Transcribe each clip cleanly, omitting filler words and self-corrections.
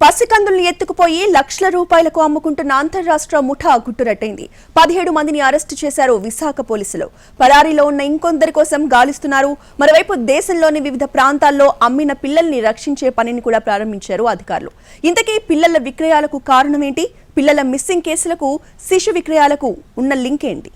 పసికందుల్ని ఎత్తుకుపోయి లక్షల రూపాయలకు అమ్ముకుంటున్న అంతర్రాష్ట్ర ముఠా గుట్టురట్టయింది. 17 మందిని అరెస్టు చేశారు విశాఖ పోలీసులు. పరారీలో ఉన్న ఇంకొందరి కోసం గాలిస్తున్నారు. మరోవైపు దేశంలోని వివిధ ప్రాంతాల్లో అమ్మిన పిల్లల్ని రక్షించే పనిని కూడా ప్రారంభించారు అధికారులు. ఇంతకీ పిల్లల విక్రయాలకు కారణమేంటి? పిల్లల మిస్సింగ్ కేసులకు శిశు విక్రయాలకు ఉన్న లింక్ ఏంటి?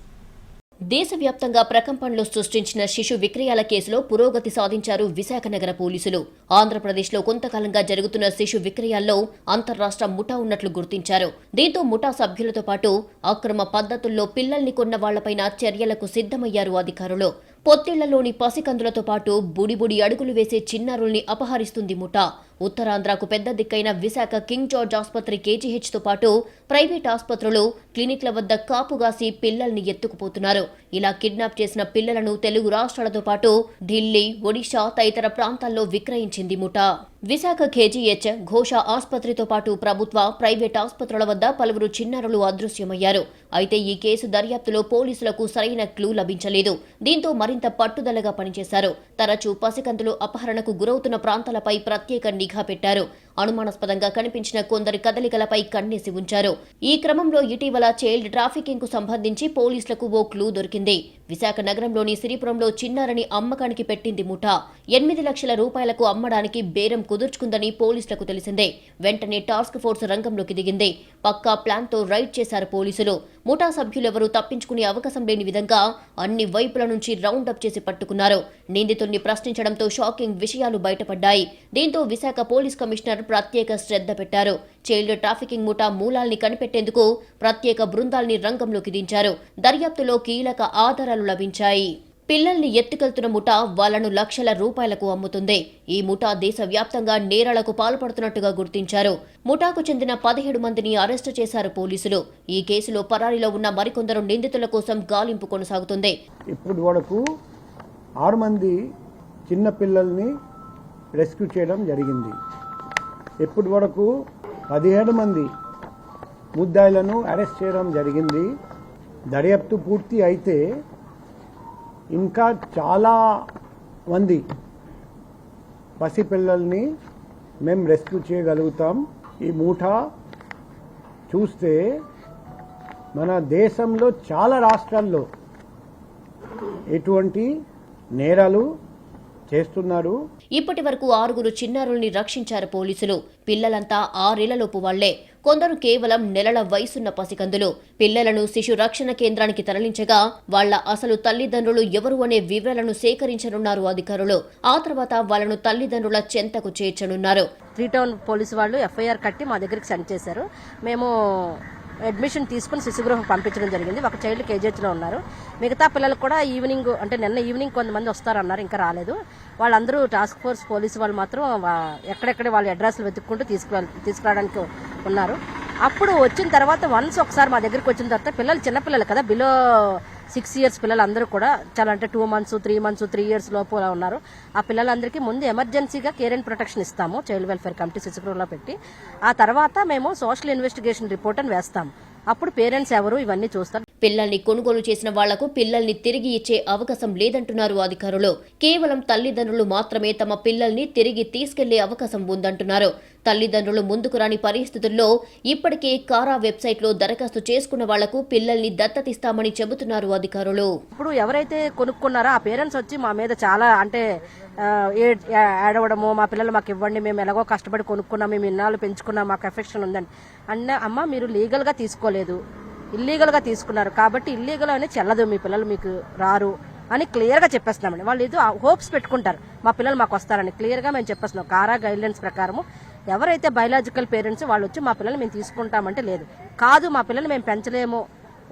దేశవ్యాప్తంగా ప్రకంపనలు సృష్టించిన శిశు విక్రయాల కేసులో పురోగతి సాధించారు విశాఖ నగర పోలీసులు. ఆంధ్రప్రదేశ్లో కొంతకాలంగా జరుగుతున్న శిశు విక్రయాల్లో అంతర్రాష్ట్ర ముఠా ఉన్నట్లు గుర్తించారు. దీంతో ముఠా సభ్యులతో పాటు అక్రమ పద్ధతుల్లో పిల్లల్ని కొన్న వాళ్లపైన చర్యలకు సిద్ధమయ్యారు అధికారులు. పొత్తిళ్లలోని పసికందులతో పాటు బుడిబుడి అడుగులు వేసే చిన్నారుల్ని అపహరిస్తుంది ముఠా. ఉత్తరాంధ్రకు పెద్ద దిక్కైన విశాఖ కింగ్ జార్జ్ ఆసుపత్రి కేజీహెచ్తో పాటు ప్రైవేట్ ఆసుపత్రులు, క్లినిక్ల వద్ద కాపుగాసి పిల్లల్ని ఎత్తుకుపోతున్నారు. ఇలా కిడ్నాప్ చేసిన పిల్లలను తెలుగు రాష్ట్రాలతో పాటు ఢిల్లీ, ఒడిషా తదితర ప్రాంతాల్లో విక్రయించింది ముఠా. విశాఖ కేజీహెచ్, ఘోష ఆసుపత్రితో పాటు ప్రభుత్వ, ప్రైవేట్ ఆసుపత్రుల వద్ద పలువురు చిన్నారులు అదృశ్యమయ్యారు. అయితే ఈ కేసు దర్యాప్తులో పోలీసులకు సరైన క్లూ లభించలేదు. దీంతో మరింత పట్టుదలగా పనిచేశారు. తరచూ పసికందులు అపహరణకు గురవుతున్న ప్రాంతాలపై ప్రత్యేక నిఘా పెట్టారు. అనుమానాస్పదంగా కనిపించిన కొందరి కదలికలపై కన్నేసి ఉంచారు. ఈ క్రమంలో ఇటీవల చైల్డ్ ట్రాఫికింగ్ కు సంబంధించి పోలీసులకు ఓ క్లూ దొరికింది. విశాఖ నగరంలోని సిరిపురంలో చిన్నారని అమ్మకానికి పెట్టింది ముఠా. 8 లక్షల రూపాయలకు అమ్మడానికి బేరం కుదుర్చుకుందని పోలీసులకు తెలిసిందే. వెంటనే టాస్క్ ఫోర్స్ రంగంలోకి దిగింది. పక్కా ప్లాన్ తో రైడ్ చేశారు పోలీసులు. ముఠా సభ్యులెవరూ తప్పించుకునే అవకాశం లేని విధంగా అన్ని వైపుల నుంచి రౌండప్ చేసి పట్టుకున్నారు. నిందితుల్ని ప్రశ్నించడంతో షాకింగ్ విషయాలు బయటపడ్డాయి. దీంతో విశాఖ పోలీస్ కమిషనర్ ప్రత్యేక శ్రద్ధ పెట్టారు. చైల్డ్ ట్రాఫికింగ్ ముఠా మూలాల్ని కనిపెట్టేందుకు ప్రత్యేక బృందాల్ని రంగంలోకి దించారు. దర్యాప్తులో కీలక ఆధారాలు లభించాయి. పిల్లల్ని ఎత్తుకెళ్తున్న ముఠా వాళ్లను లక్షల రూపాయలకు అమ్ముతుంది. ఈ ముఠా దేశవ్యాప్తంగా నేరాలకు పాల్పడుతున్నట్టుగా గుర్తించారు. ముఠాకు చెందిన 17 మందిని అరెస్టు చేశారు పోలీసులు. ఈ కేసులో పరారీలో ఉన్న మరికొందరు నిందితుల కోసం గాలింపు కొనసాగుతుంది. ఇప్పుడు వరకు 6 మంది చిన్న పిల్లల్ని రెస్క్యూ చేయడం జరిగింది. ఇప్పటి వరకు 17 మంది ముద్దాయిలను అరెస్ట్ చేయడం జరిగింది. దర్యాప్తు పూర్తి అయితే ఇంకా చాలా మంది పసిపిల్లల్ని మేము రెస్క్యూ చేయగలుగుతాం. ఈ ముఠా చూస్తే మన దేశంలో చాలా రాష్ట్రాల్లో ఎటువంటి నేరాలు చేస్తున్నారు. ఇప్పటి వరకు 6 చిన్నారుల్ని రక్షించారు పోలీసులు. పిల్లలంతా 6 ఏళ్లలోపు వాళ్లే. కొందరు కేవలం నెలల వయసున్న పసికందులు. పిల్లలను శిశు రక్షణ కేంద్రానికి తరలించగా వాళ్ల అసలు తల్లిదండ్రులు ఎవరు అనే వివరాలను సేకరించనున్నారు అధికారులు. ఆ తర్వాత వాళ్లను తల్లిదండ్రుల చెంతకు చేర్చనున్నారు. 3 టౌన్ పోలీసు వాళ్ళు ఎఫ్ఐఆర్ కట్టి మా దగ్గరికి సెండ్ చేశారు. మేము అడ్మిషన్ తీసుకుని శిశుగృహం పంపించడం జరిగింది. ఒక చైల్డ్ కేజీహెచ్లో ఉన్నారు. మిగతా పిల్లలు కూడా ఈవినింగ్ అంటే నిన్న ఈవినింగ్ కొంతమంది వస్తారన్నారు, ఇంకా రాలేదు. వాళ్ళందరూ టాస్క్ ఫోర్స్ పోలీసు వాళ్ళు మాత్రం ఎక్కడెక్కడ వాళ్ళ అడ్రస్లు వెతుక్కుంటూ తీసుకురావడానికి ఉన్నారు. అప్పుడు వచ్చిన తర్వాత ఒకసారి మా దగ్గరికి వచ్చిన తర్వాత పిల్లలు చిన్నపిల్లలు కదా, బిలో 6 ఇయర్స్ పిల్లలు అందరూ కూడా చాలా అంటే 2 months, 3 months, 3 years లోపు ఉన్నారు. ఆ పిల్లలందరికీ ముందు ఎమర్జెన్సీగా కేర్ అండ్ ప్రొటెక్షన్ ఇస్తాము చైల్డ్ వెల్ఫేర్ కమిటీ శిశుగృహంలో పెట్టి. ఆ తర్వాత మేము సోషల్ ఇన్వెస్టిగేషన్ రిపోర్ట్ అని వేస్తాం. అప్పుడు పేరెంట్స్ ఎవరు ఇవన్నీ చూస్తారు. పిల్లల్ని కొనుగోలు చేసిన వాళ్లకు పిల్లల్ని తిరిగి ఇచ్చే అవకాశం లేదంటున్నారు అధికారులు. కేవలం తల్లిదండ్రులు మాత్రమే తమ పిల్లల్ని తిరిగి తీసుకెళ్లే అవకాశం ఉందంటున్నారు. తల్లిదండ్రులు ముందుకు రాని పరిస్థితుల్లో ఇప్పటికే కారా వెబ్సైట్లో దరఖాస్తు చేసుకున్న వాళ్లకు పిల్లల్ని దత్తతిస్తామని చెబుతున్నారు అధికారులు. ఇప్పుడు ఎవరైతే కొనుక్కున్నారో ఆ పేరెంట్స్ వచ్చి మా మీద చాలా అంటే ఏడవడము, మా పిల్లలు మాకు ఇవ్వండి, మేము ఎలాగో కష్టపడి కొనుక్కున్నాం, మేము ఇన్నాళ్ళు పెంచుకున్నాం, మాకు ఎఫెక్షన్ ఉందండి అమ్మ మీరు లీగల్గా తీసుకోలేదు, ఇల్లీగల్గా తీసుకున్నారు కాబట్టి ఇల్లీగల్ అని చెల్లదు, మీ పిల్లలు మీకు రారు అని క్లియర్గా చెప్పేస్తున్నామండి. వాళ్ళు ఏదో హోప్స్ పెట్టుకుంటారు మా పిల్లలు మాకు వస్తారని. క్లియర్గా మేము చెప్పేస్తున్నాం. కారా గైడ్లైన్స్ ప్రకారము ఎవరైతే బయలాజికల్ పేరెంట్స్ వాళ్ళు వచ్చి మా పిల్లలు మేము తీసుకుంటామంటే లేదు, కాదు మా పిల్లలు మేము పెంచలేము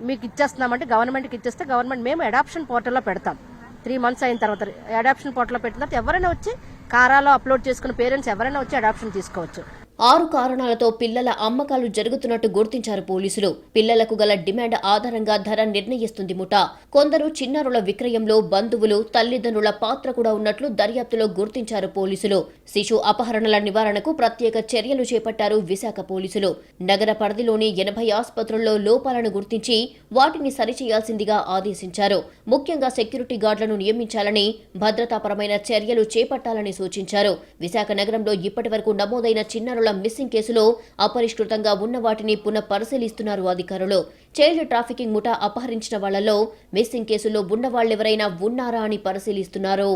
మీకు ఇచ్చేస్తున్నామంటే గవర్నమెంట్కి ఇచ్చేస్తే గవర్నమెంట్ మేము అడాప్షన్ పోర్టల్లో పెడతాం. 3 months అయిన తర్వాత అడాప్షన్ పోర్టల్లో పెట్టిన తర్వాత ఎవరైనా వచ్చి కారాలో అప్లోడ్ చేసుకున్న పేరెంట్స్ ఎవరైనా వచ్చి అడాప్షన్ తీసుకోవచ్చు. 6 కారణాలతో పిల్లల అమ్మకాలు జరుగుతున్నట్టు గుర్తించారు పోలీసులు. పిల్లలకు గల డిమాండ్ ఆధారంగా ధర నిర్ణయిస్తుంది ముఠా. కొందరు చిన్నారుల విక్రయంలో బంధువులు, తల్లిదండ్రుల పాత్ర కూడా ఉన్నట్లు దర్యాప్తులో గుర్తించారు పోలీసులు. శిశు అపహరణల నివారణకు ప్రత్యేక చర్యలు చేపట్టారు విశాఖ పోలీసులు. నగర పరిధిలోని 80 ఆసుపత్రుల్లో లోపాలను గుర్తించి వాటిని సరిచేయాల్సిందిగా ఆదేశించారు. ముఖ్యంగా సెక్యూరిటీ గార్డులను నియమించాలని, భద్రతాపరమైన చర్యలు చేపట్టాలని సూచించారు. విశాఖ నగరంలో ఇప్పటివరకు నమోదైన చిన్నారుల చిన్నారుల మిస్సింగ్ కేసులో అపరిష్కృతంగా ఉన్న వాటిని పునః పరిశీలిస్తున్నారు అధికారులు. చైల్డ్ ట్రాఫికింగ్ ముఠా అపహరించిన వాళ్లలో మిస్సింగ్ కేసులో ఉన్నవాళ్లెవరైనా ఉన్నారా అని పరిశీలిస్తున్నారు.